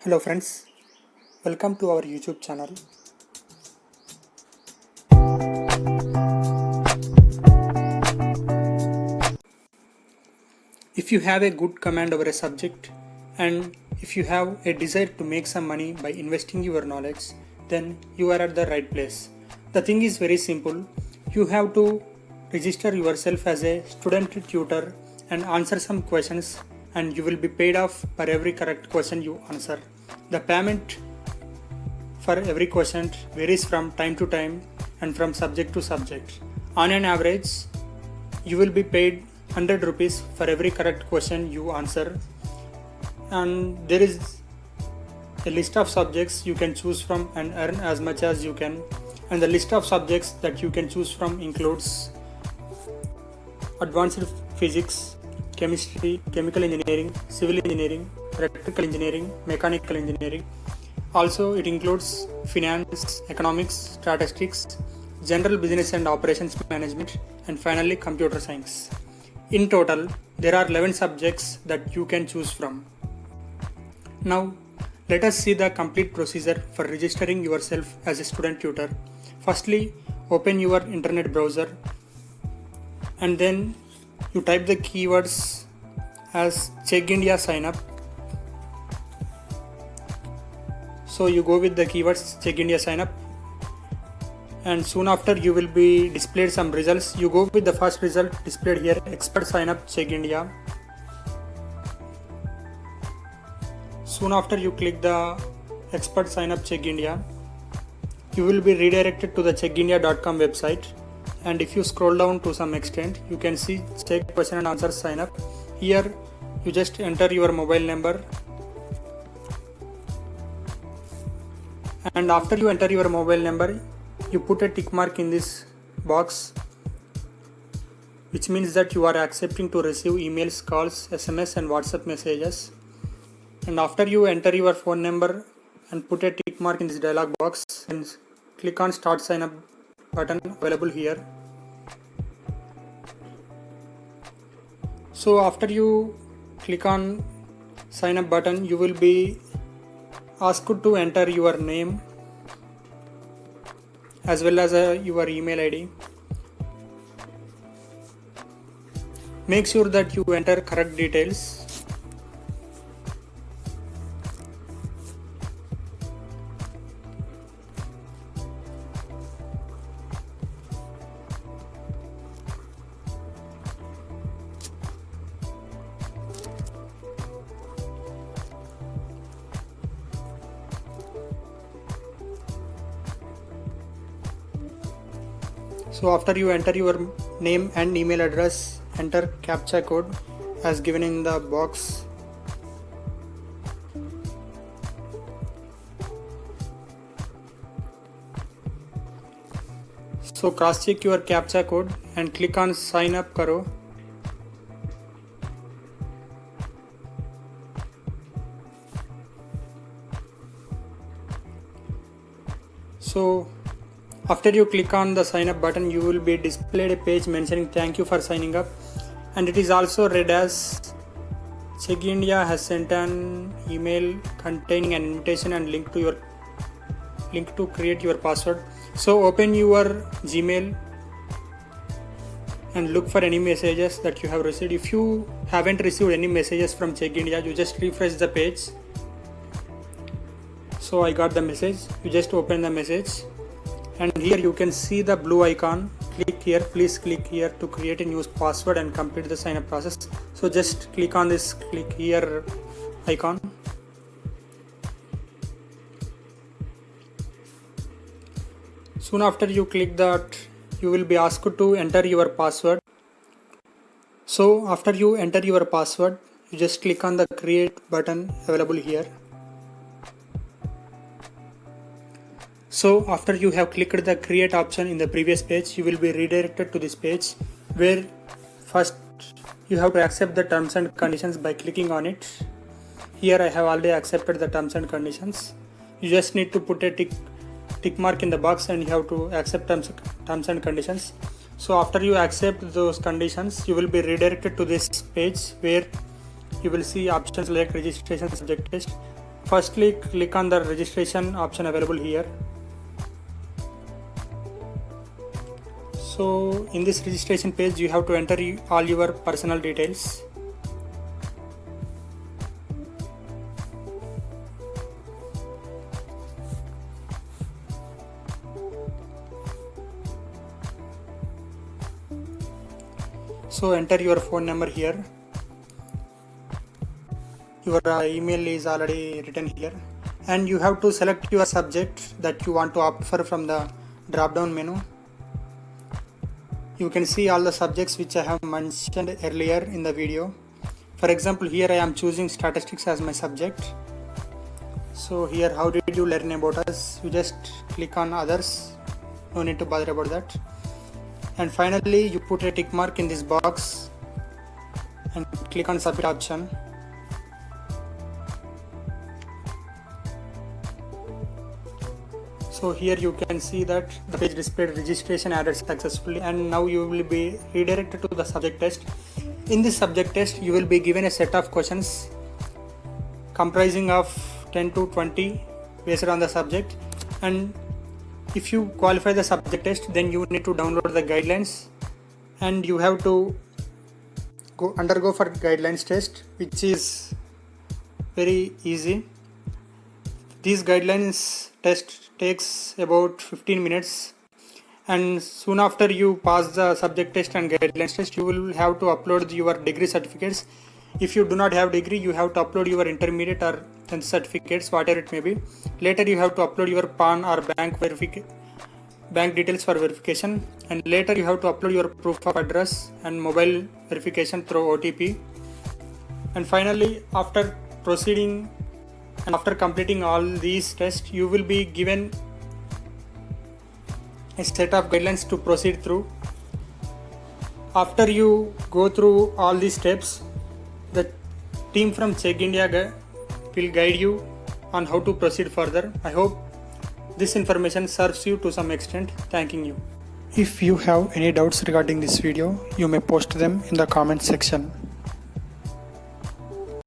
Hello friends, welcome to our YouTube channel. If you have a good command over a subject and if you have a desire to make some money by investing your knowledge, then you are at the right place. The thing is very simple. You have to register yourself as a student tutor and answer some questions, and you will be paid off for every correct question you answer. The payment for every question varies from time to time and from subject to subject. On an average, you will be paid 100 rupees for every correct question you answer, and there is a list of subjects you can choose from and earn as much as you can, and the list of subjects that you can choose from includes advanced physics, chemistry, chemical engineering, civil engineering, electrical engineering, mechanical engineering. Also, it includes finance, economics, statistics, general business and operations management, and finally computer science. In total, there are 11 subjects that you can choose from. Now, let us see the complete procedure for registering yourself as a student tutor. Firstly, open your internet browser and then you type the keywords as Chegg India sign up. So you go with the keywords Chegg India sign up, and soon after you will be displayed some results. You go with the first result displayed here, expert sign up Chegg India. Soon after you click the expert sign up Chegg India, you will be redirected to the cheggindia.com website, and if you scroll down to some extent you can see Chegg question and answer sign up. Here you just enter your mobile number, and after you enter your mobile number you put a tick mark in this box, which means that you are accepting to receive emails, calls, SMS and WhatsApp messages. And after you enter your phone number and put a tick mark in this dialog box and click on start sign up button available here. So after you click on sign up button, you will be asked to enter your name as well as your email ID. Make sure that you enter correct details. So after you enter your name and email address, enter CAPTCHA code as given in the box. So cross check your CAPTCHA code and click on sign up karo. So after you click on the sign up button, you will be displayed a page mentioning thank you for signing up, and it is also read as Chegg India has sent an email containing an invitation and link to create your password. So open your Gmail and look for any messages that you have received. If you haven't received any messages from Chegg India, you just refresh the page. So I got the message. You just open the message, and here you can see the blue icon. Click here, please click here to create a new password and complete the sign up process. So just click on this click here icon. Soon after you click that, you will be asked to enter your password. So after you enter your password, you just click on the create button available here. So after you have clicked the create option in the previous page, you will be redirected to this page where first you have to accept the terms and conditions by clicking on it. Here I have already accepted the terms and conditions. You just need to put a tick mark in the box and you have to accept terms and conditions. So after you accept those conditions, you will be redirected to this page where you will see options like registration subject test, firstly click on the registration option available here. So in this registration page you have to enter all your personal details. So enter your phone number here. Your email is already written here, and you have to select your subject that you want to opt for from the drop down menu. You can see all the subjects which I have mentioned earlier in the video. For example, here I am choosing statistics as my subject. So here, how did you learn about us? You just click on others, no need to bother about that. And finally you put a tick mark in this box and click on submit option. So here you can see that the page displayed registration added successfully, and now you will be redirected to the subject test. In this subject test you will be given a set of questions comprising of 10 to 20 based on the subject, and if you qualify the subject test then you need to download the guidelines and you have to undergo for guidelines test, which is very easy. These guidelines test takes about 15 minutes, and soon after you pass the subject test and guidelines test you will have to upload your degree certificates. If you do not have degree, you have to upload your intermediate or 10th certificates, whatever it may be. Later you have to upload your PAN or bank details for verification, and later you have to upload your proof of address and mobile verification through OTP. And finally, after proceeding and after completing all these tests, you will be given a set of guidelines to proceed through. After you go through all these steps, the team from Chegg India will guide you on how to proceed further. I hope this information serves you to some extent. Thanking you. If you have any doubts regarding this video, you may post them in the comment section.